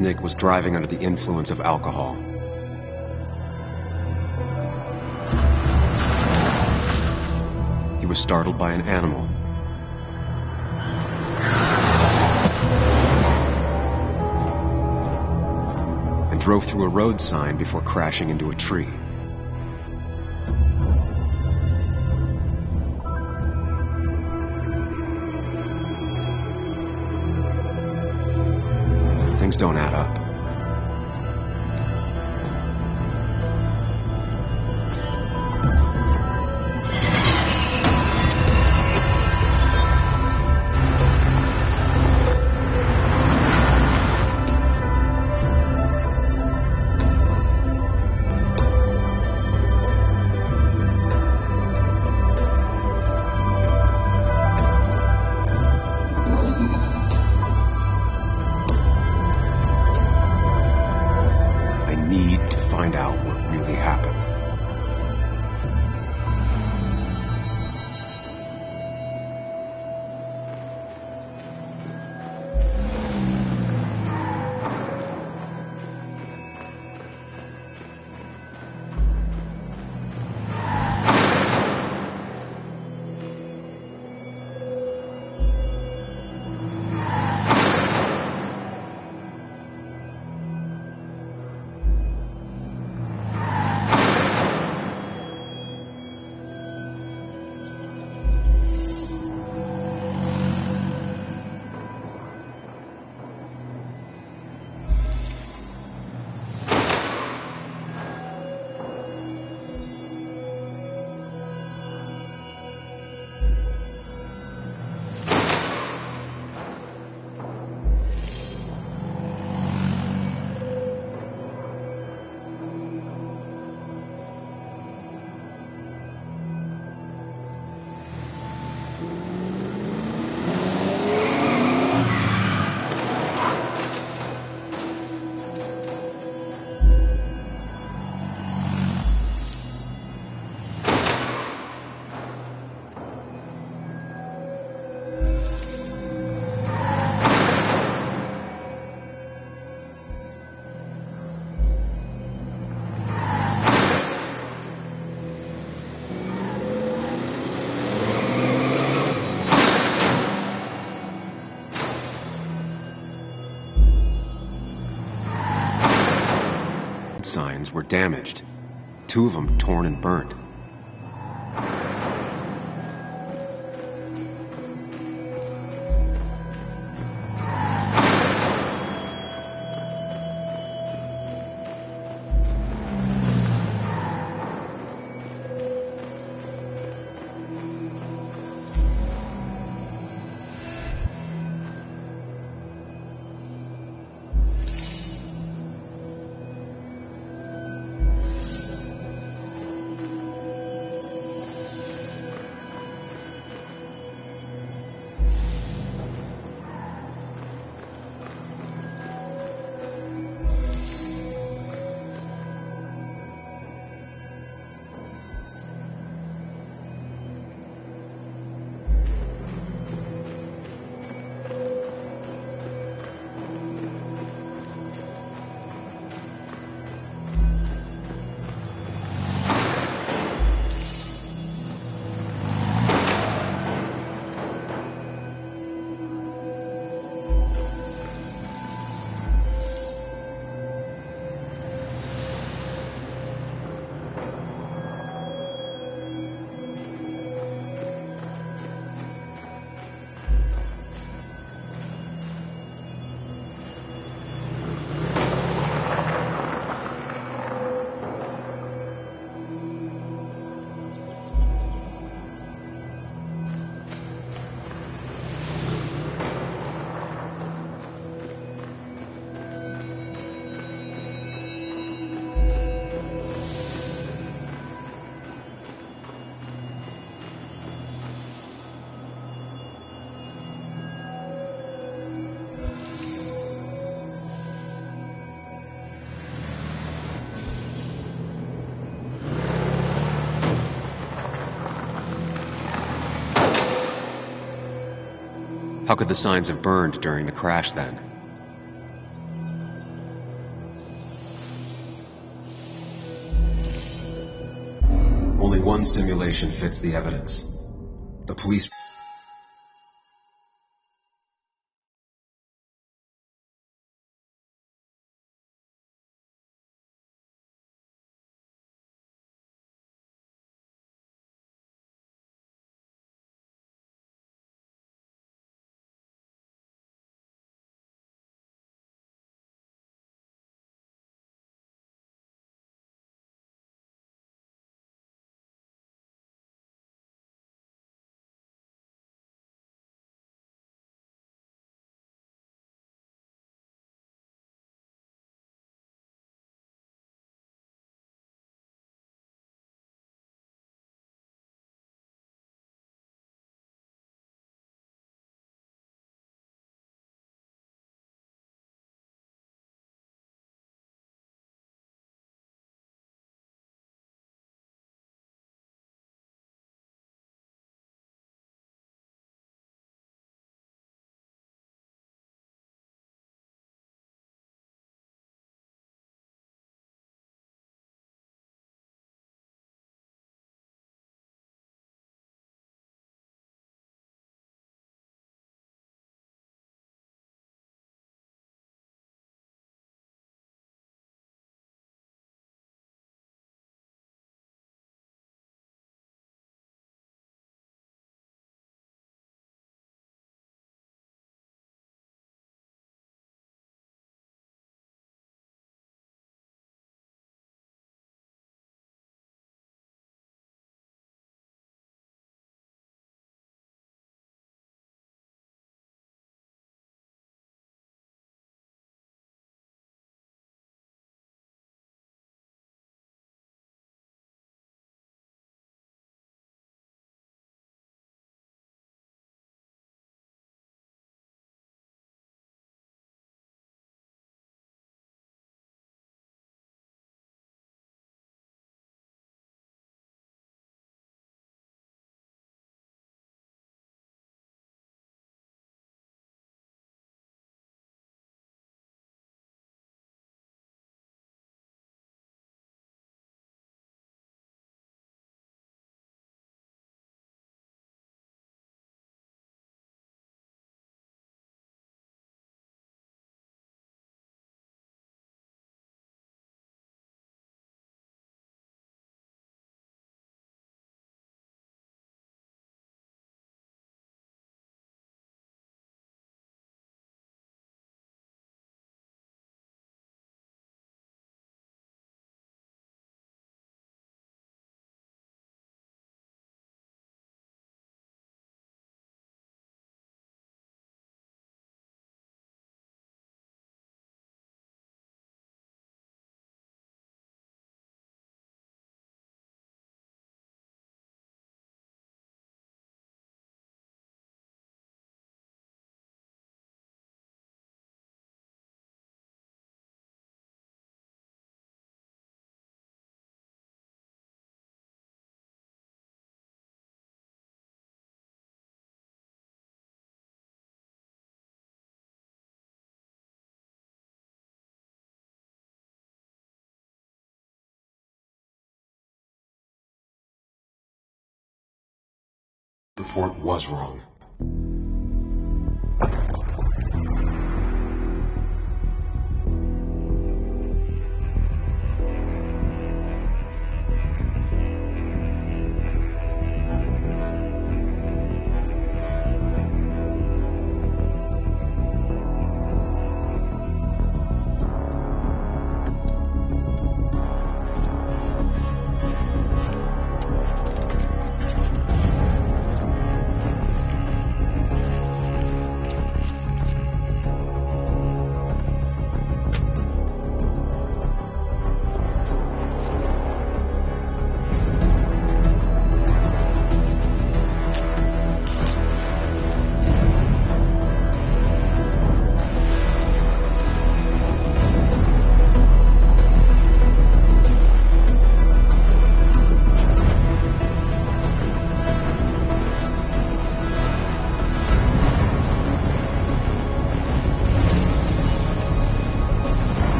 Nick was driving under the influence of alcohol. He was startled by an animal. And drove through a road sign before crashing into a tree. Things don't add up. Find out what really happened. Signs were damaged, 2 of them torn and burnt. How could the signs have burned during the crash then? Only one simulation fits the evidence. The police... report was wrong.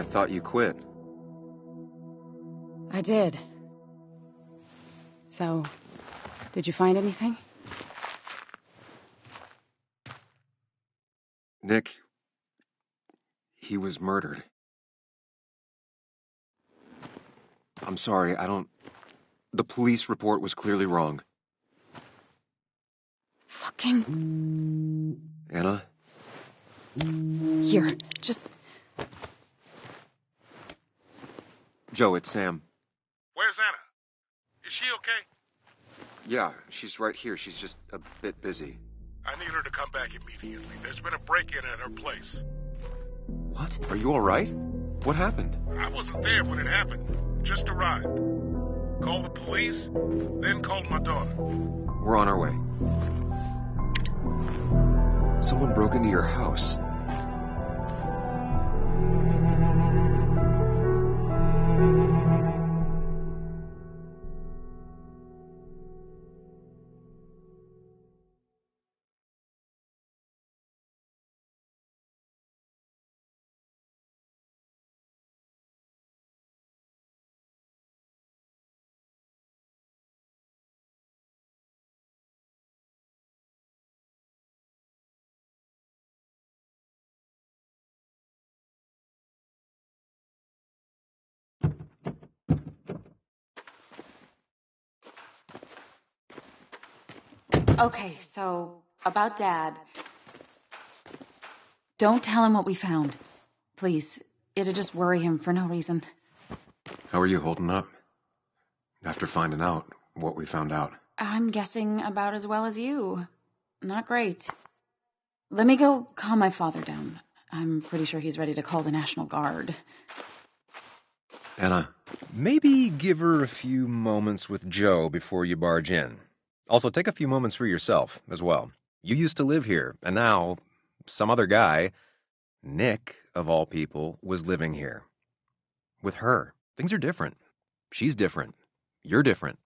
thought you quit. I did. So, did you find anything? Nick, he was murdered. I'm sorry, The police report was clearly wrong. Fucking... Anna? Here, just... Joe, it's Sam. Where's Anna? Is she okay? Yeah, she's right here. She's just a bit busy. I need her to come back immediately. There's been a break-in at her place. What? Are you alright? What happened? I wasn't there when it happened. Just arrived. Called the police, then called my daughter. We're on our way. Someone broke into your house. Okay, so, about Dad. Don't tell him what we found. Please. It'll just worry him for no reason. How are you holding up? After finding out what we found out. I'm guessing about as well as you. Not great. Let me go calm my father down. I'm pretty sure he's ready to call the National Guard. Anna. Maybe give her a few moments with Joe before you barge in. Also, take a few moments for yourself as well. You used to live here, and now some other guy, Nick, of all people, was living here. With her. Things are different. She's different. You're different.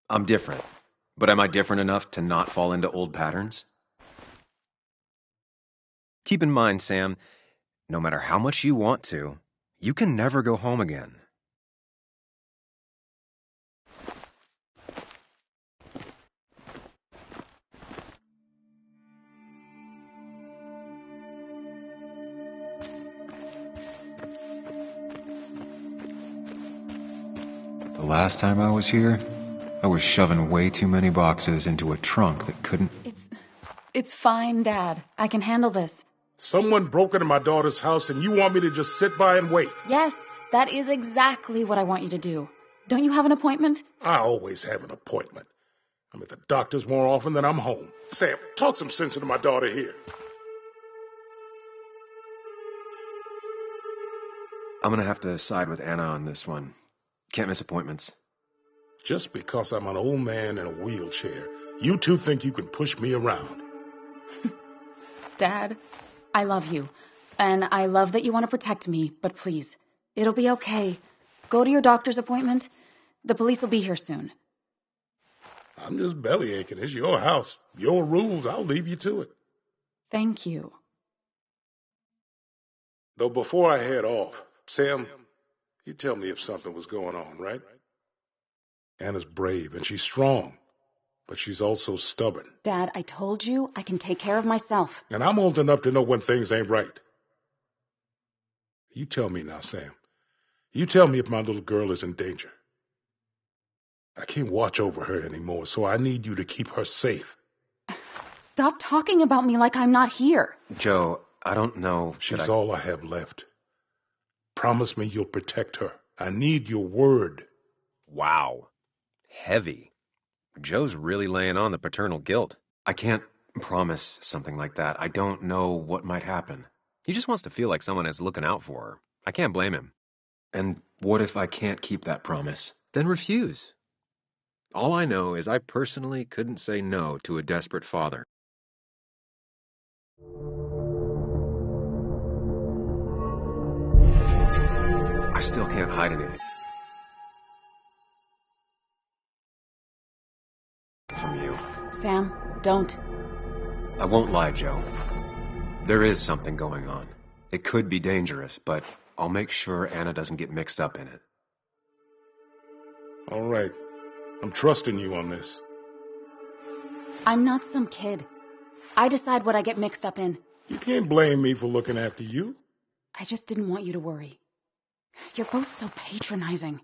I'm different. But am I different enough to not fall into old patterns? Keep in mind, Sam, no matter how much you want to, you can never go home again. The last time I was here, I was shoving way too many boxes into a trunk that couldn't... It's fine, Dad. I can handle this. Someone broke into my daughter's house and you want me to just sit by and wait? Yes, that is exactly what I want you to do. Don't you have an appointment? I always have an appointment. I'm at the doctor's more often than I'm home. Sam, talk some sense into my daughter here. I'm gonna have to side with Anna on this one. Can't miss appointments. Just because I'm an old man in a wheelchair, you two think you can push me around. Dad, I love you. And I love that you want to protect me, but please, it'll be okay. Go to your doctor's appointment. The police will be here soon. I'm just bellyaching. It's your house. Your rules. I'll leave you to it. Thank you. Though before I head off, Sam, you tell me if something was going on, right? Anna's brave and she's strong, but she's also stubborn. Dad, I told you I can take care of myself. And I'm old enough to know when things ain't right. You tell me now, Sam. You tell me if my little girl is in danger. I can't watch over her anymore, so I need you to keep her safe. Stop talking about me like I'm not here. Joe, I don't know. She's all I have left. Promise me you'll protect her. I need your word. Wow. Heavy. Joe's really laying on the paternal guilt. I can't promise something like that. I don't know what might happen. He just wants to feel like someone is looking out for her. I can't blame him. And what if I can't keep that promise? Then refuse. All I know is I personally couldn't say no to a desperate father. I still can't hide anything from you. Sam, Don't. I won't lie, Joe. There is something going on. It could be dangerous, but I'll make sure Anna doesn't get mixed up in it. All right. I'm trusting you on this. I'm not some kid. I decide what I get mixed up in. You can't blame me for looking after you. I just didn't want you to worry. You're both so patronizing.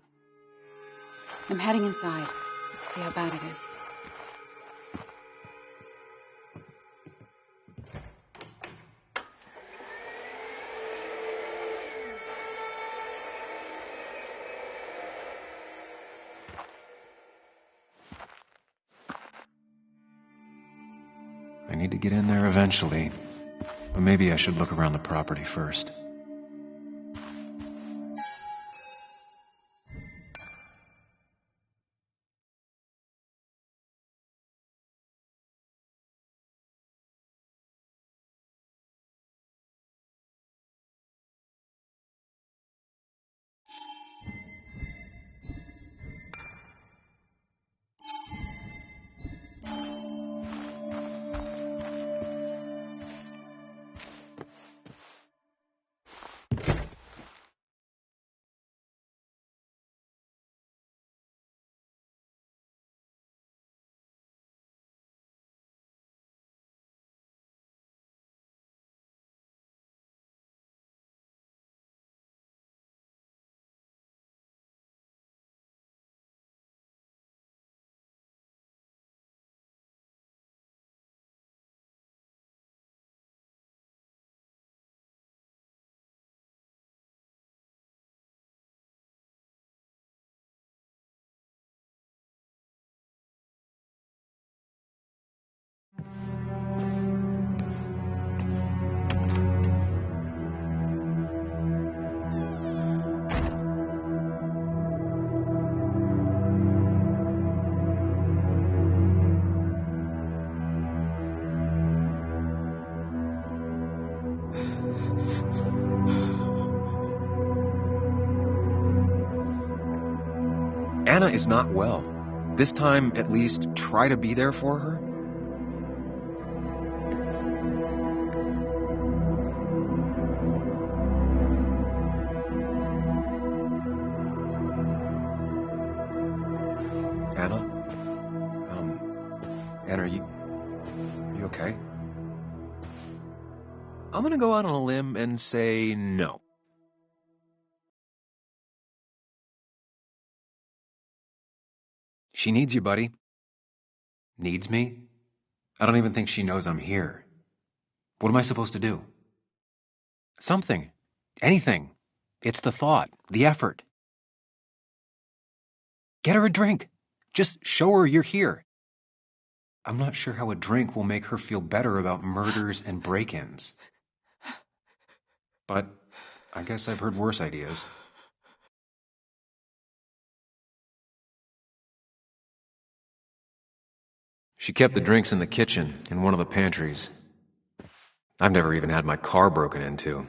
I'm heading inside. See how bad it is. I need to get in there eventually. But maybe I should look around the property first. Anna is not well. This time, at least, try to be there for her. Anna? Anna, are you okay? I'm gonna go out on a limb and say no. She needs you, buddy. Needs me? I don't even think she knows I'm here. What am I supposed to do? Something. Anything. It's the thought, the effort. Get her a drink. Just show her you're here. I'm not sure how a drink will make her feel better about murders and break-ins. But I guess I've heard worse ideas. She kept the drinks in the kitchen, in one of the pantries. I've never even had my car broken into.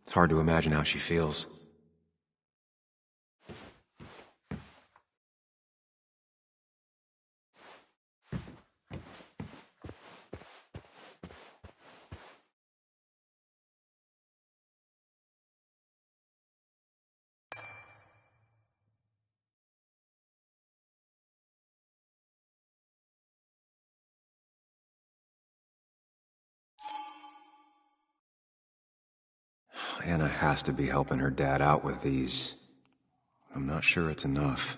It's hard to imagine how she feels. Anna has to be helping her dad out with these. I'm not sure it's enough.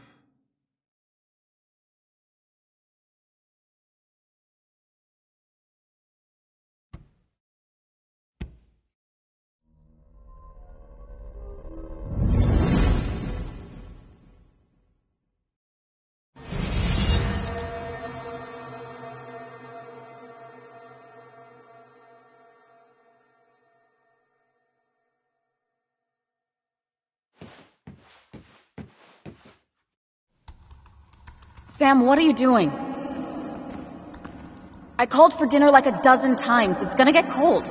Sam, what are you doing? I called for dinner like a dozen times. It's gonna get cold.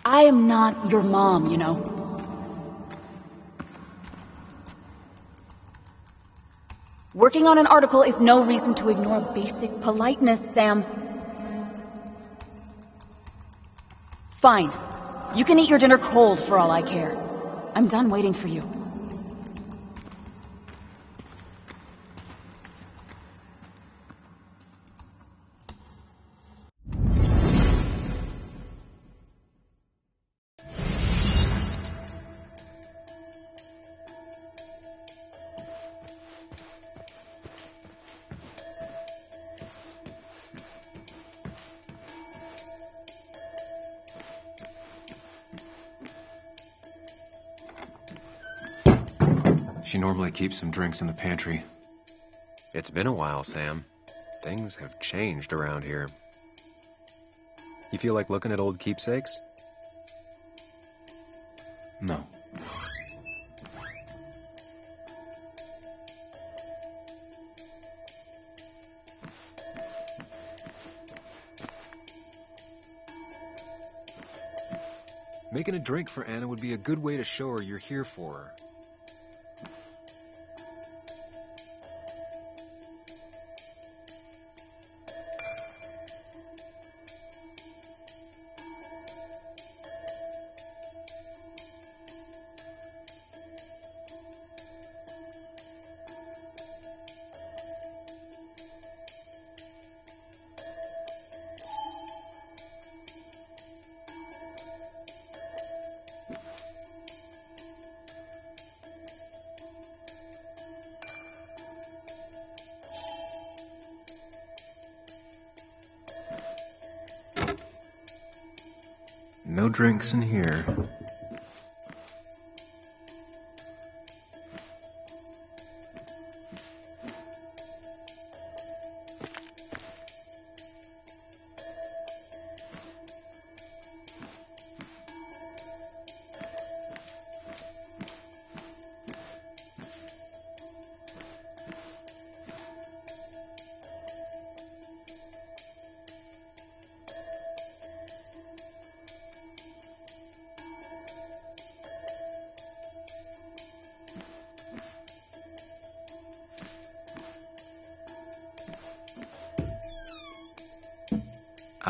I am not your mom, you know. Working on an article is no reason to ignore basic politeness, Sam. Fine. You can eat your dinner cold for all I care. I'm done waiting for you. She normally keeps some drinks in the pantry. It's been a while, Sam. Things have changed around here. You feel like looking at old keepsakes? No. Making a drink for Anna would be a good way to show her you're here for her. No drinks in here.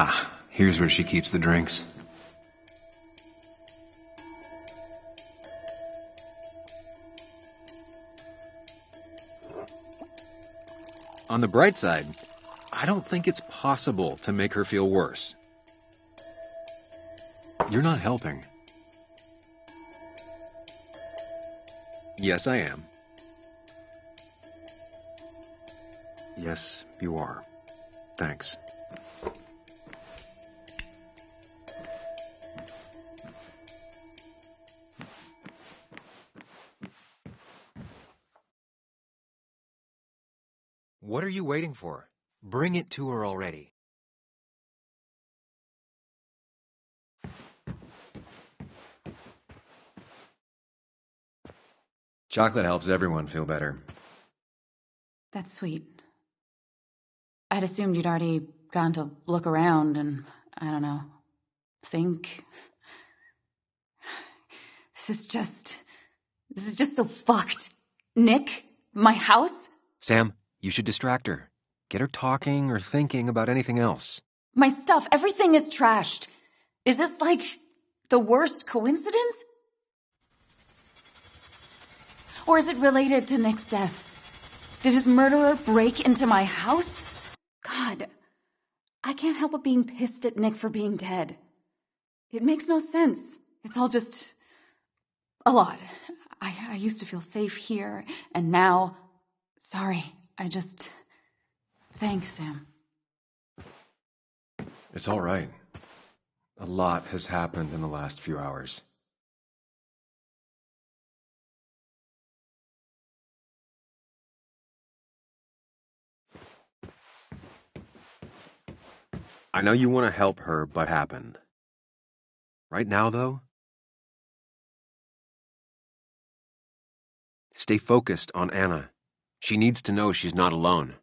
Ah, here's where she keeps the drinks. On the bright side, I don't think it's possible to make her feel worse. You're not helping. Yes, I am. Yes, you are. Thanks. What are you waiting for? Bring it to her already. Chocolate helps everyone feel better. That's sweet. I'd assumed you'd already gone to look around and, I don't know, think. This is just so fucked. Nick, my house? Sam, you should distract her. Get her talking or thinking about anything else. My stuff, everything is trashed. Is this like the worst coincidence? Or is it related to Nick's death? Did his murderer break into my house? God, I can't help but being pissed at Nick for being dead. It makes no sense. It's all just a lot. I used to feel safe here, and now, sorry, thanks, Sam. It's all right. A lot has happened in the last few hours. I know you want to help her, but what happened? Right now, though, stay focused on Anna. She needs to know she's not alone.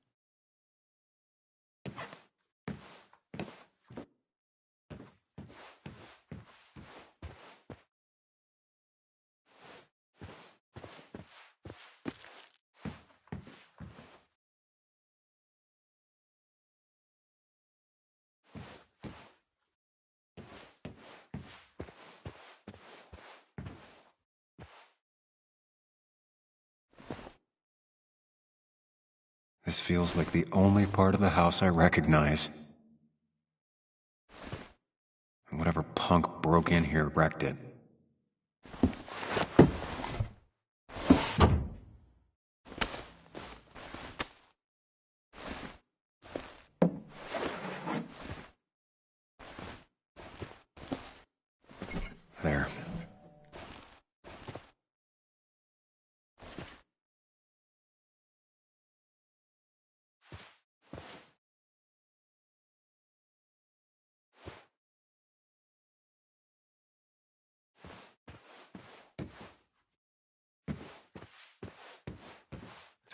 This feels like the only part of the house I recognize. And whatever punk broke in here wrecked it. There.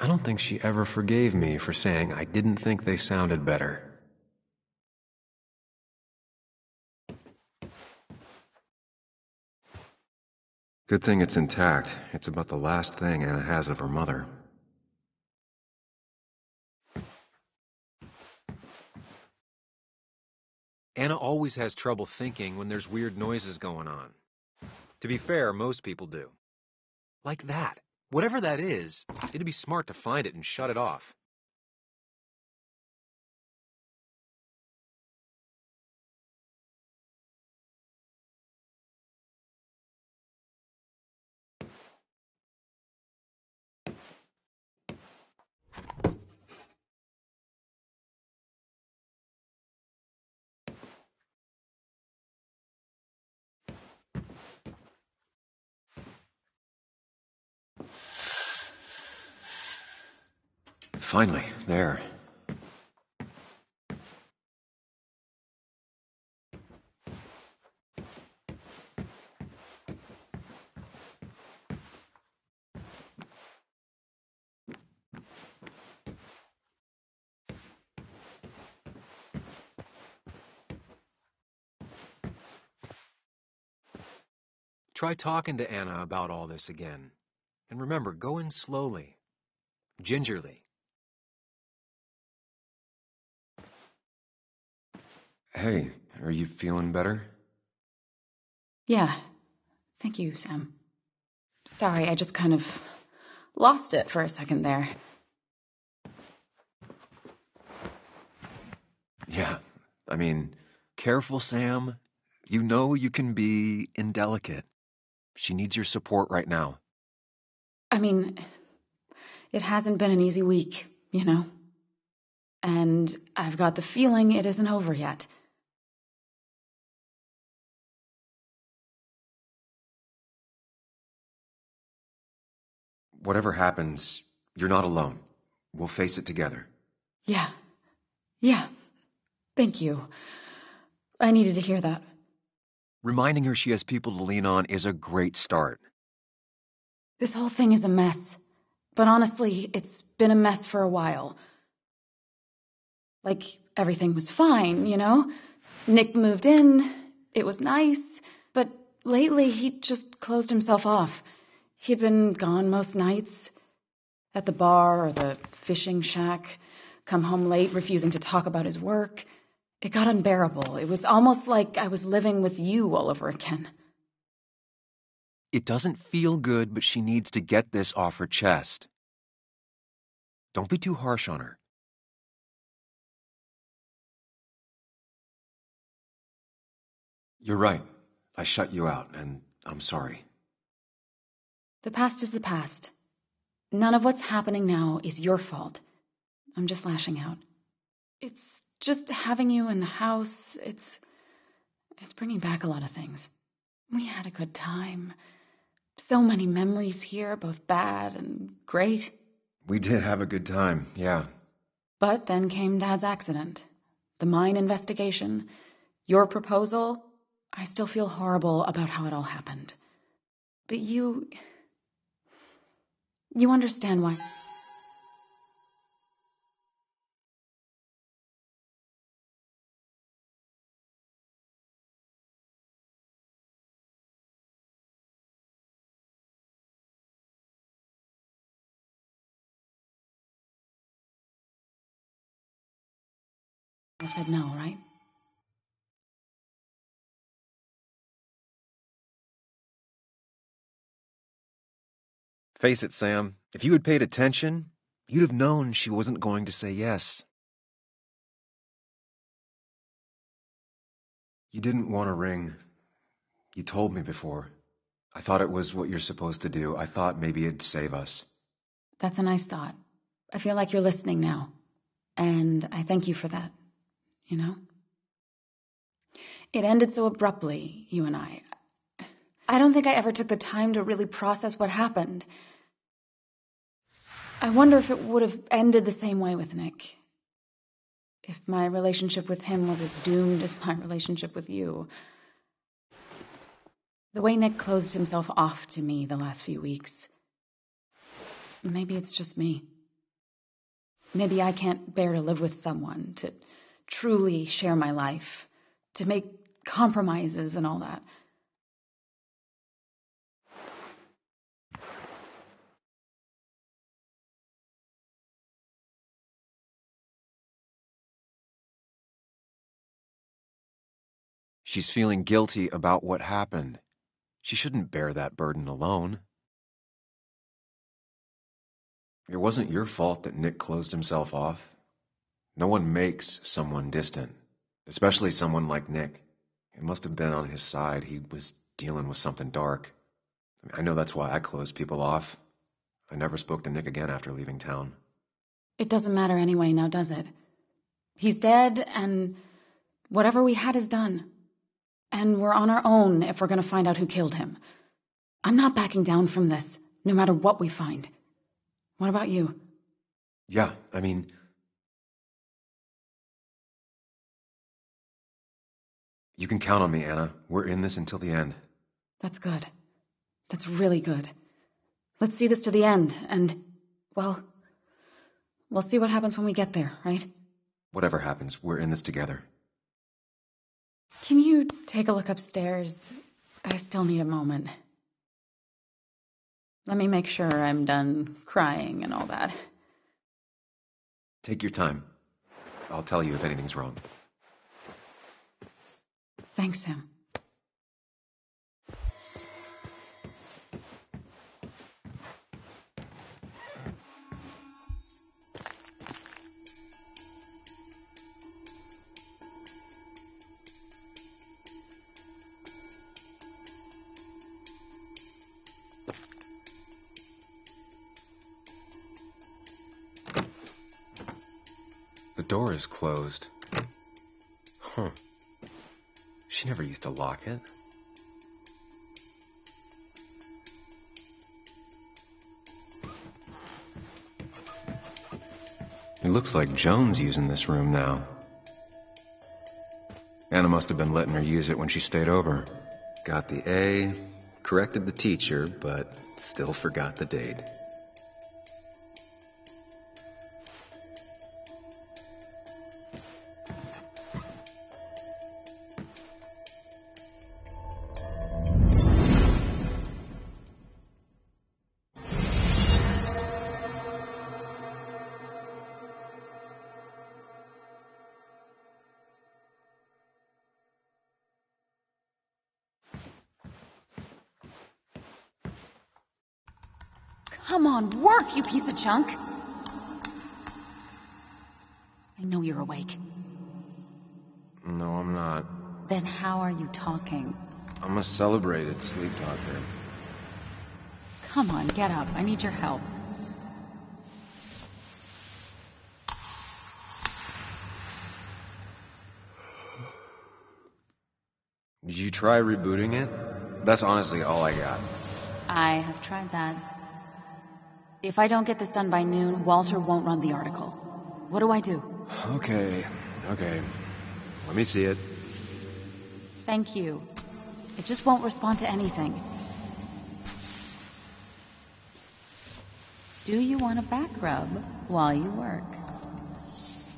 I don't think she ever forgave me for saying I didn't think they sounded better. Good thing it's intact. It's about the last thing Anna has of her mother. Anna always has trouble thinking when there's weird noises going on. To be fair, most people do. Like that. Whatever that is, it'd be smart to find it and shut it off. Finally, there. Try talking to Anna about all this again. And remember, go in slowly, gingerly. Hey, are you feeling better? Yeah. Thank you, Sam. Sorry, I just kind of lost it for a second there. Yeah, I mean, careful, Sam. You know you can be indelicate. She needs your support right now. I mean, it hasn't been an easy week, you know? And I've got the feeling it isn't over yet. Whatever happens, you're not alone. We'll face it together. Yeah. Yeah. Thank you. I needed to hear that. Reminding her she has people to lean on is a great start. This whole thing is a mess. But honestly, it's been a mess for a while. Like, everything was fine, you know? Nick moved in, it was nice, but lately he just closed himself off. He'd been gone most nights, at the bar or the fishing shack, come home late, refusing to talk about his work. It got unbearable. It was almost like I was living with you all over again. It doesn't feel good, but she needs to get this off her chest. Don't be too harsh on her. You're right. I shut you out, and I'm sorry. The past is the past. None of what's happening now is your fault. I'm just lashing out. It's just having you in the house. It's bringing back a lot of things. We had a good time. So many memories here, both bad and great. We did have a good time, yeah. But then came Dad's accident. The mine investigation. Your proposal. I still feel horrible about how it all happened. But you understand why. I said no, right? Face it, Sam. If you had paid attention, You'd have known she wasn't going to say yes. You didn't want a ring. You told me before. I thought it was what you're supposed to do. I thought maybe it'd save us. That's a nice thought. I feel like you're listening now. And I thank you for that, you know? It ended so abruptly, you and I. I don't think I ever took the time to really process what happened. I wonder if it would have ended the same way with Nick. If my relationship with him was as doomed as my relationship with you. The way Nick closed himself off to me the last few weeks. Maybe it's just me. Maybe I can't bear to live with someone, to truly share my life, to make compromises and all that. She's feeling guilty about what happened. She shouldn't bear that burden alone. It wasn't your fault that Nick closed himself off. No one makes someone distant, especially someone like Nick. It must have been on his side. He was dealing with something dark. I know that's why I closed people off. I never spoke to Nick again after leaving town. It doesn't matter anyway, now does it? He's dead, and whatever we had is done. And we're on our own if we're going to find out who killed him. I'm not backing down from this, no matter what we find. What about you? Yeah, I mean... You can count on me, Anna. We're in this until the end. That's good. That's really good. Let's see this to the end, and, well, we'll see what happens when we get there, right? Whatever happens, we're in this together. Can you take a look upstairs? I still need a moment. Let me make sure I'm done crying and all that. Take your time. I'll tell you if anything's wrong. Thanks, Sam. The door is closed. Huh. She never used to lock it. It looks like Joan's using this room now. Anna must have been letting her use it when she stayed over. Got the A, corrected the teacher, but still forgot the date. Come on, work, you piece of junk! I know you're awake. No, I'm not. Then how are you talking? I'm a celebrated sleep doctor. Come on, get up. I need your help. Did you try rebooting it? That's honestly all I got. I have tried that. If I don't get this done by noon, Walter won't run the article. What do I do? Okay. Let me see it. Thank you. It just won't respond to anything. Do you want a back rub while you work?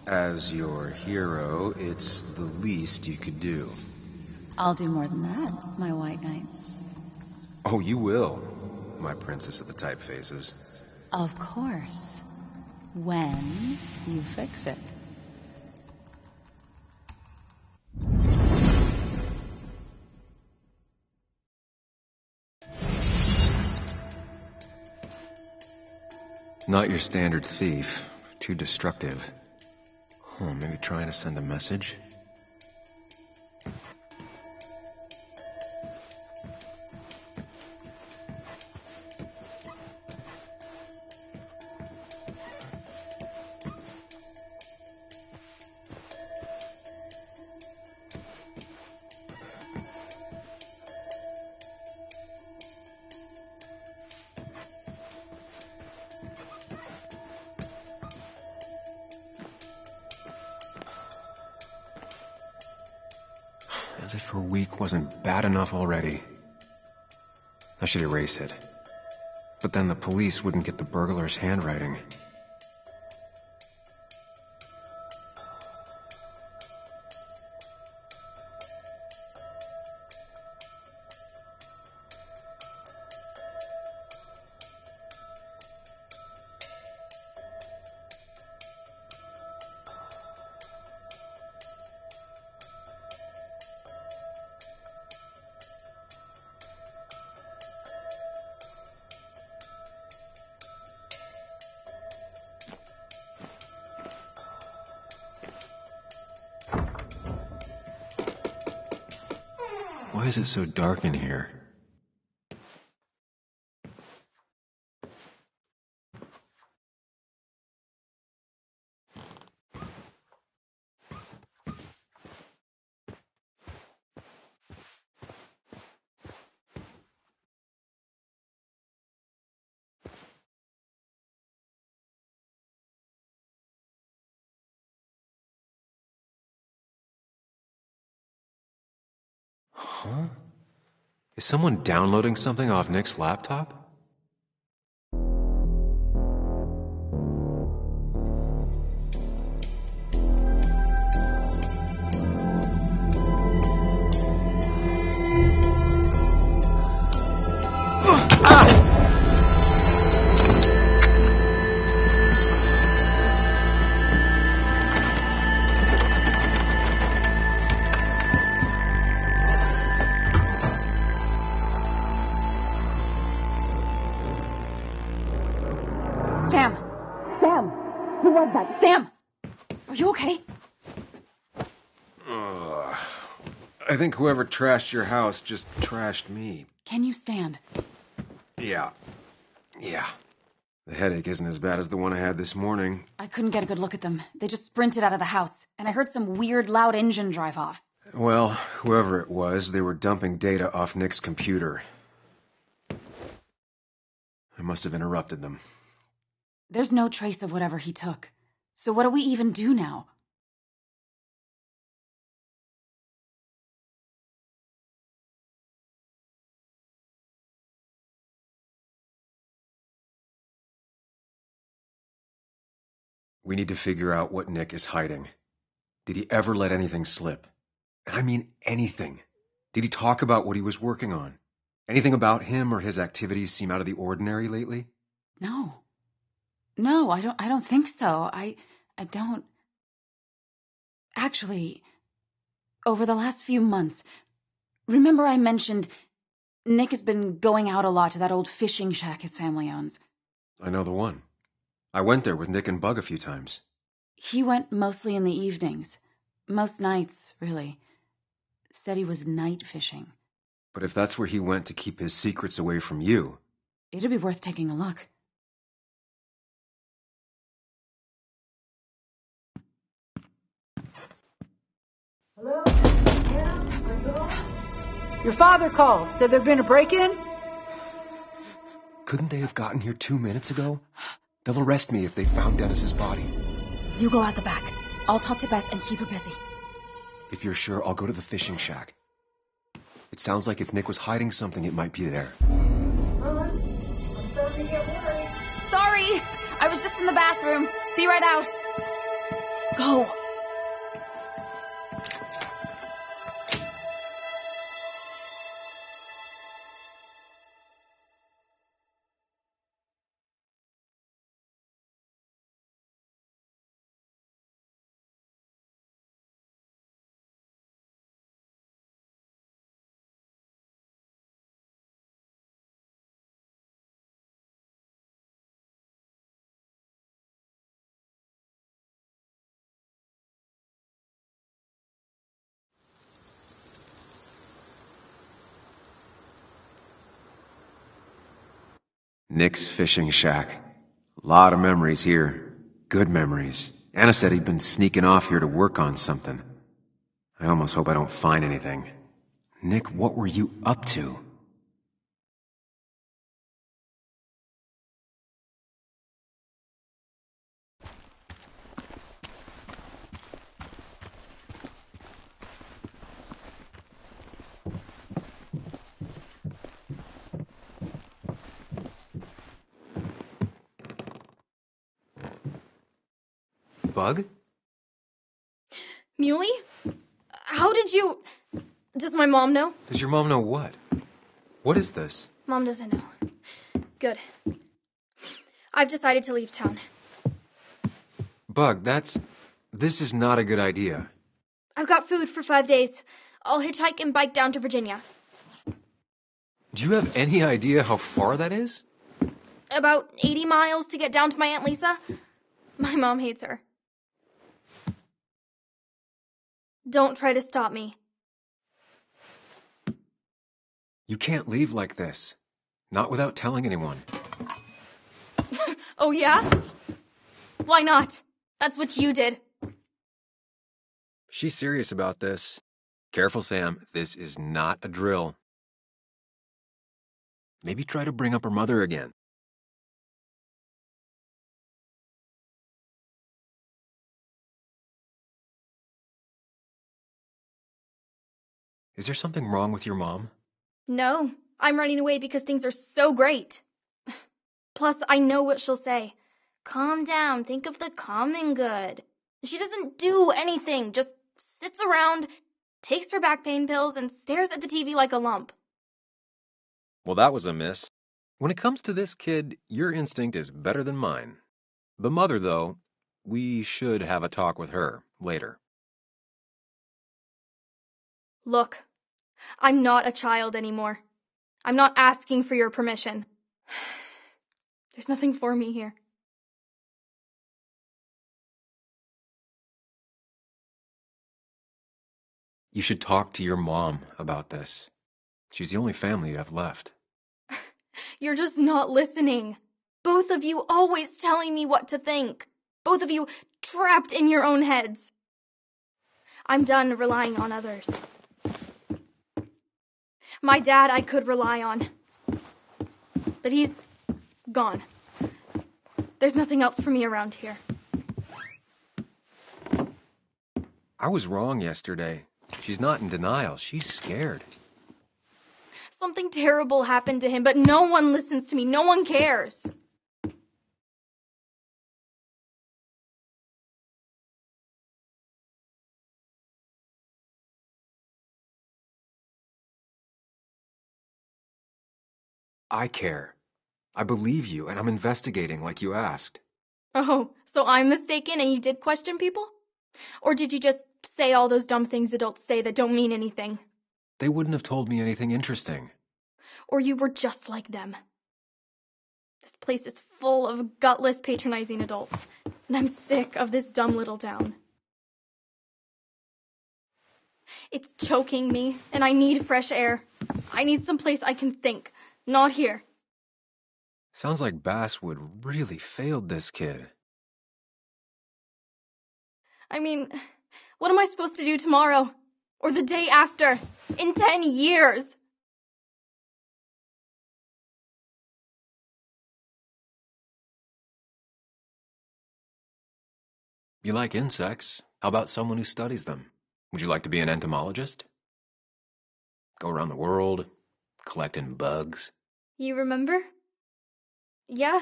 As your hero, it's the least you could do. I'll do more than that, my white knight. Oh, you will, my princess of the typefaces. Of course. When you fix it. Not your standard thief. Too destructive. Oh, maybe trying to send a message? As if her week wasn't bad enough already. I should erase it. But then the police wouldn't get the burglar's handwriting. Why is it so dark in here? Huh? Is someone downloading something off Nick's laptop? Sam! Sam! Who was that? Sam! Are you okay? I think whoever trashed your house just trashed me. Can you stand? Yeah. The headache isn't as bad as the one I had this morning. I couldn't get a good look at them. They just sprinted out of the house, and I heard some weird, loud engine drive off. Well, whoever it was, they were dumping data off Nick's computer. I must have interrupted them. There's no trace of whatever he took. So what do we even do now? We need to figure out what Nick is hiding. Did he ever let anything slip? And I mean anything. Did he talk about what he was working on? Anything about him or his activities seem out of the ordinary lately? No. No, I don't think so. I don't. Actually, over the last few months, remember I mentioned Nick has been going out a lot to that old fishing shack his family owns. I know the one. I went there with Nick and Bug a few times. He went mostly in the evenings. Most nights, really. Said he was night fishing. But if that's where he went to keep his secrets away from you... It'd be worth taking a look. Hello? Yeah? Are you home? Your father called. Said there'd been a break-in? Couldn't they have gotten here 2 minutes ago? They'll arrest me if they found Dennis's body. You go out the back. I'll talk to Beth and keep her busy. If you're sure, I'll go to the fishing shack. It sounds like if Nick was hiding something, it might be there. I'm starting to get worried. Sorry! I was just in the bathroom. Be right out. Go. Nick's fishing shack. Lot of memories here. Good memories. Anna said he'd been sneaking off here to work on something. I almost hope I don't find anything. Nick, what were you up to? Bug? Muley? How did you... Does my mom know? Does your mom know what? What is this? Mom doesn't know. Good. I've decided to leave town. Bug, this is not a good idea. I've got food for 5 days. I'll hitchhike and bike down to Virginia. Do you have any idea how far that is? About 80 miles to get down to my Aunt Lisa. My mom hates her. Don't try to stop me. You can't leave like this. Not without telling anyone. Oh, yeah? Why not? That's what you did. She's serious about this. Careful, Sam. This is not a drill. Maybe try to bring up her mother again. Is there something wrong with your mom? No, I'm running away because things are so great. Plus, I know what she'll say. Calm down, think of the common good. She doesn't do anything, just sits around, takes her back pain pills, and stares at the TV like a lump. Well, that was a miss. When it comes to this kid, your instinct is better than mine. The mother, though, we should have a talk with her later. Look, I'm not a child anymore. I'm not asking for your permission. There's nothing for me here. You should talk to your mom about this. She's the only family you have left. You're just not listening. Both of you always telling me what to think. Both of you trapped in your own heads. I'm done relying on others. My dad I could rely on. But he's gone. There's nothing else for me around here. I was wrong yesterday. She's not in denial. She's scared. Something terrible happened to him, but no one listens to me. No one cares. I care. I believe you, and I'm investigating like you asked. Oh, so I'm mistaken and you did question people? Or did you just say all those dumb things adults say that don't mean anything? They wouldn't have told me anything interesting. Or you were just like them. This place is full of gutless, patronizing adults, and I'm sick of this dumb little town. It's choking me, and I need fresh air. I need someplace I can think, not here. Sounds like Basswood really failed this kid. I mean, what am I supposed to do tomorrow? Or the day after? In 10 years? You like insects. How about someone who studies them? Would you like to be an entomologist? Go around the world, collecting bugs. You remember? Yeah,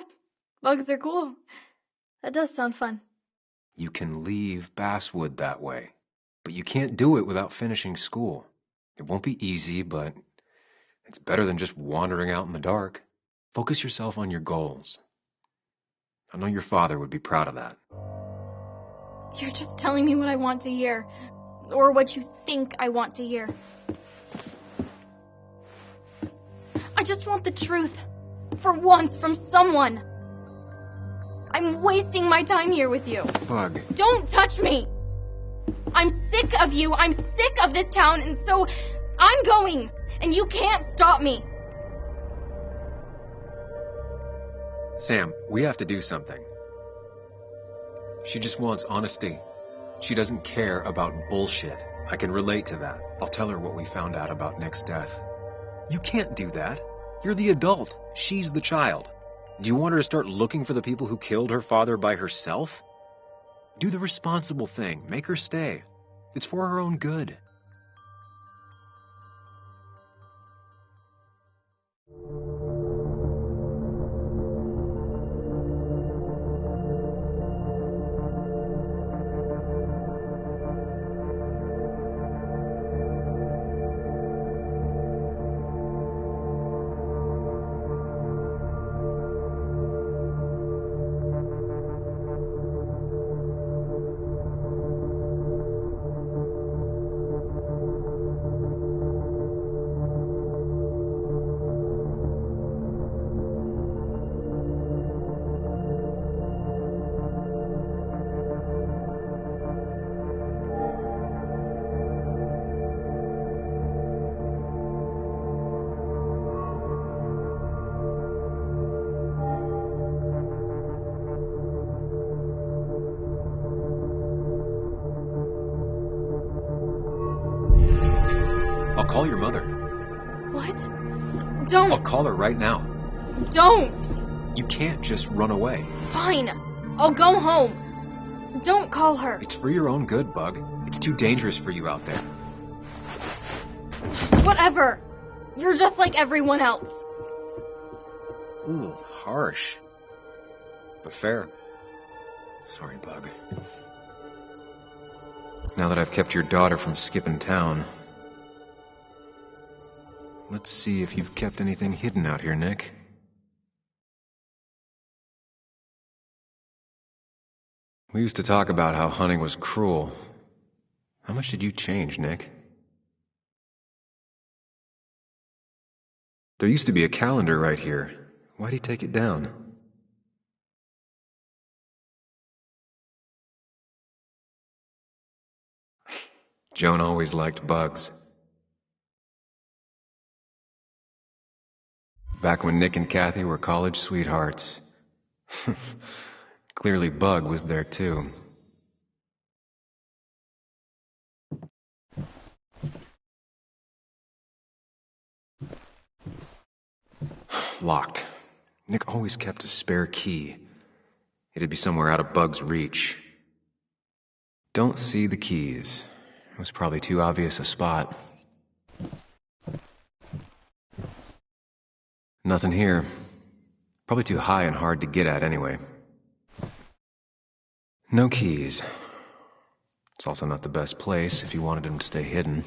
bugs are cool. That does sound fun. You can leave Basswood that way, but you can't do it without finishing school. It won't be easy, but it's better than just wandering out in the dark. Focus yourself on your goals. I know your father would be proud of that. You're just telling me what I want to hear, or what you think I want to hear. I just want the truth, for once, from someone. I'm wasting my time here with you. Bug. Don't touch me! I'm sick of you, I'm sick of this town, and so I'm going, and you can't stop me. Sam, we have to do something. She just wants honesty. She doesn't care about bullshit. I can relate to that. I'll tell her what we found out about Nick's death. You can't do that. You're the adult. She's the child. Do you want her to start looking for the people who killed her father by herself? Do the responsible thing. Make her stay. It's for her own good. I'll call your mother. What? Don't. I'll call her right now. Don't. You can't just run away. Fine. I'll go home. Don't call her. It's for your own good, Bug. It's too dangerous for you out there. Whatever. You're just like everyone else. Ooh, harsh. But fair. Sorry, Bug. Now that I've kept your daughter from skipping town, let's see if you've kept anything hidden out here, Nick. We used to talk about how hunting was cruel. How much did you change, Nick? There used to be a calendar right here. Why'd he take it down? Joan always liked bugs. Back when Nick and Kathy were college sweethearts. Clearly Bug was there too. Locked. Nick always kept a spare key. It'd be somewhere out of Bug's reach. Don't see the keys. It was probably too obvious a spot. Nothing here. Probably too high and hard to get at anyway. No keys. It's also not the best place if you wanted him to stay hidden.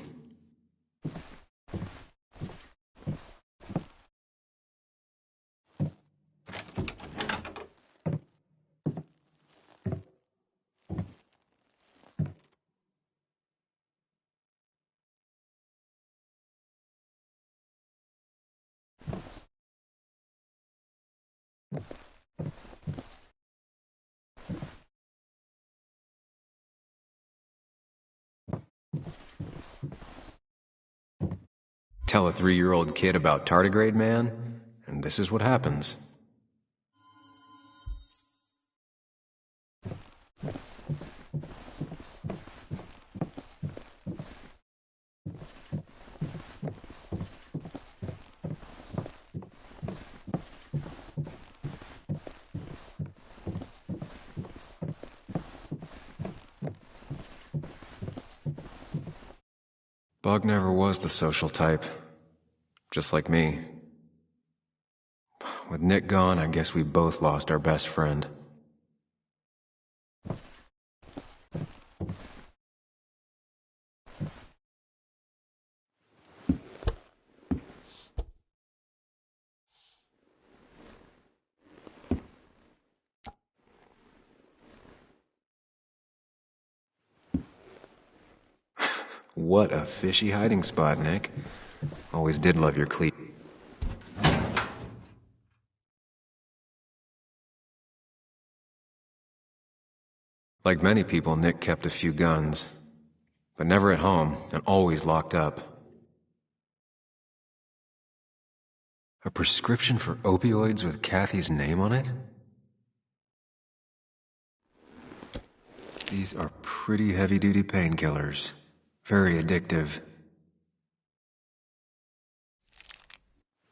Tell a 3-year-old kid about tardigrade man, and this is what happens. Bug never was the social type. Just like me. With Nick gone, I guess we both lost our best friend. What a fishy hiding spot, Nick. Always did love your cleat. Like many people, Nick kept a few guns, but never at home and always locked up. A prescription for opioids with Kathy's name on it? These are pretty heavy-duty painkillers. Very addictive.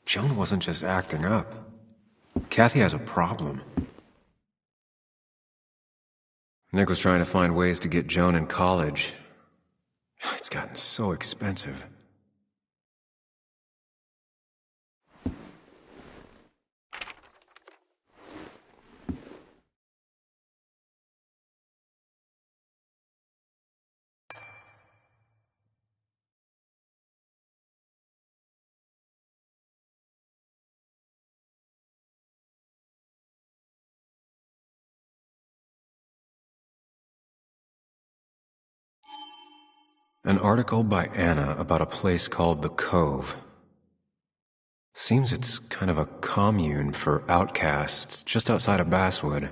Joan wasn't just acting up. Kathy has a problem. Nick was trying to find ways to get Joan in college. It's gotten so expensive. An article by Anna about a place called The Cove. Seems it's kind of a commune for outcasts just outside of Basswood.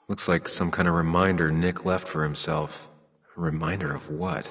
Looks like some kind of reminder Nick left for himself. A reminder of what?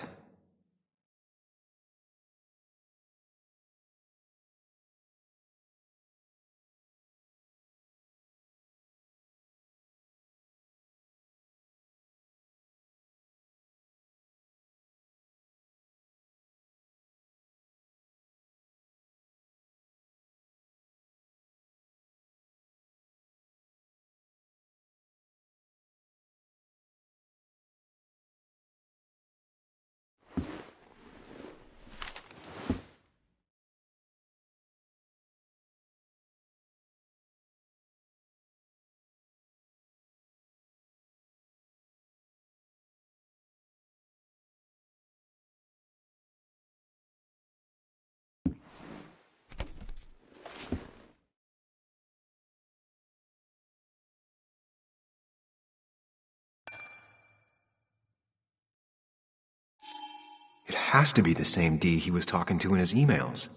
It has to be the same D he was talking to in his emails.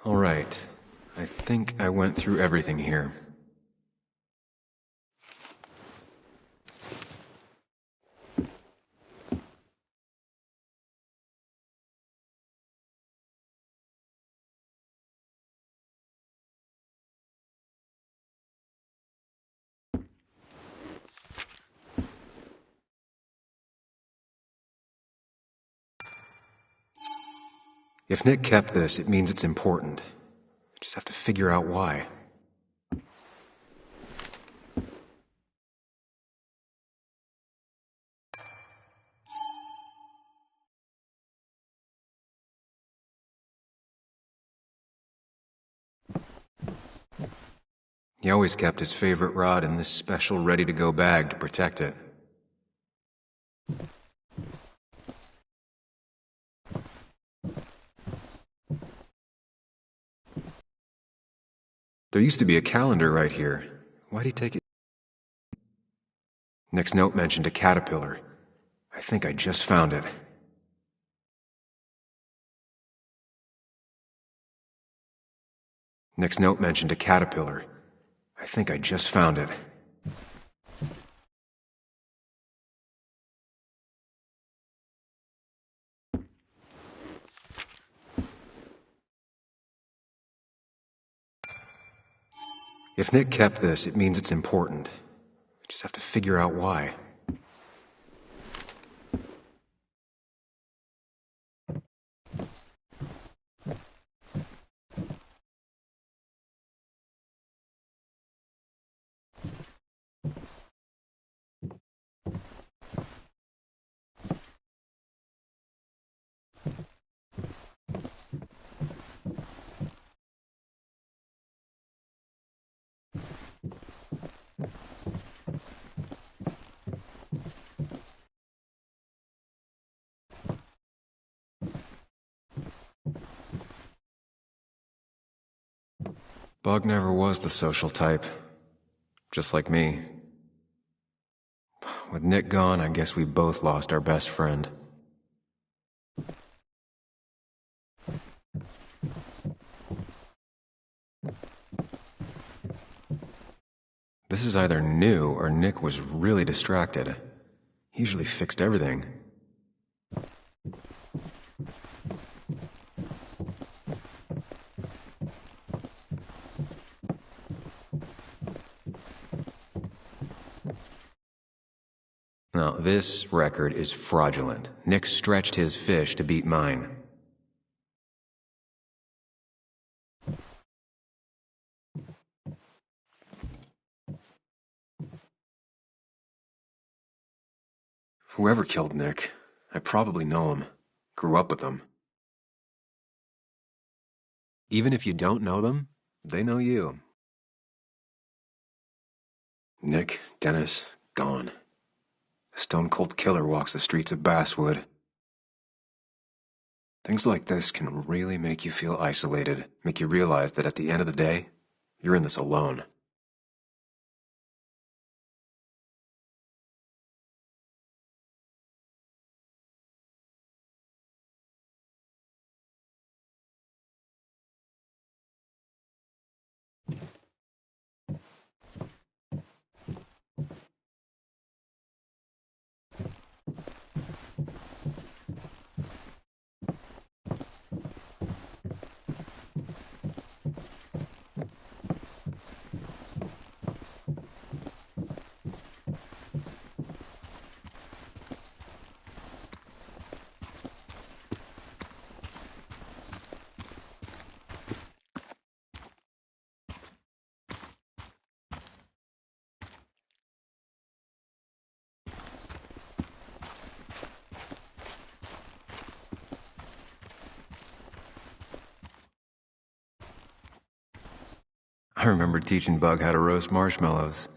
All right. I think I went through everything here. If Nick kept this, it means it's important. I just have to figure out why. He always kept his favorite rod in this special ready-to-go bag to protect it. There used to be a calendar right here. Why'd he take it? Nick's note mentioned a caterpillar. I think I just found it. Nick's note mentioned a caterpillar. I think I just found it. If Nick kept this, it means it's important. I just have to figure out why. Bug never was the social type. Just like me. With Nick gone, I guess we both lost our best friend. This is either new or Nick was really distracted. He usually fixed everything. Now, this record is fraudulent. Nick stretched his fish to beat mine. Whoever killed Nick, I probably know him. Grew up with them. Even if you don't know them, they know you. Nick, Dennis, gone. A stone-cold killer walks the streets of Basswood. Things like this can really make you feel isolated, make you realize that at the end of the day, you're in this alone. I remember teaching Bug how to roast marshmallows.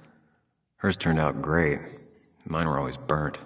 Hers turned out great. Mine were always burnt.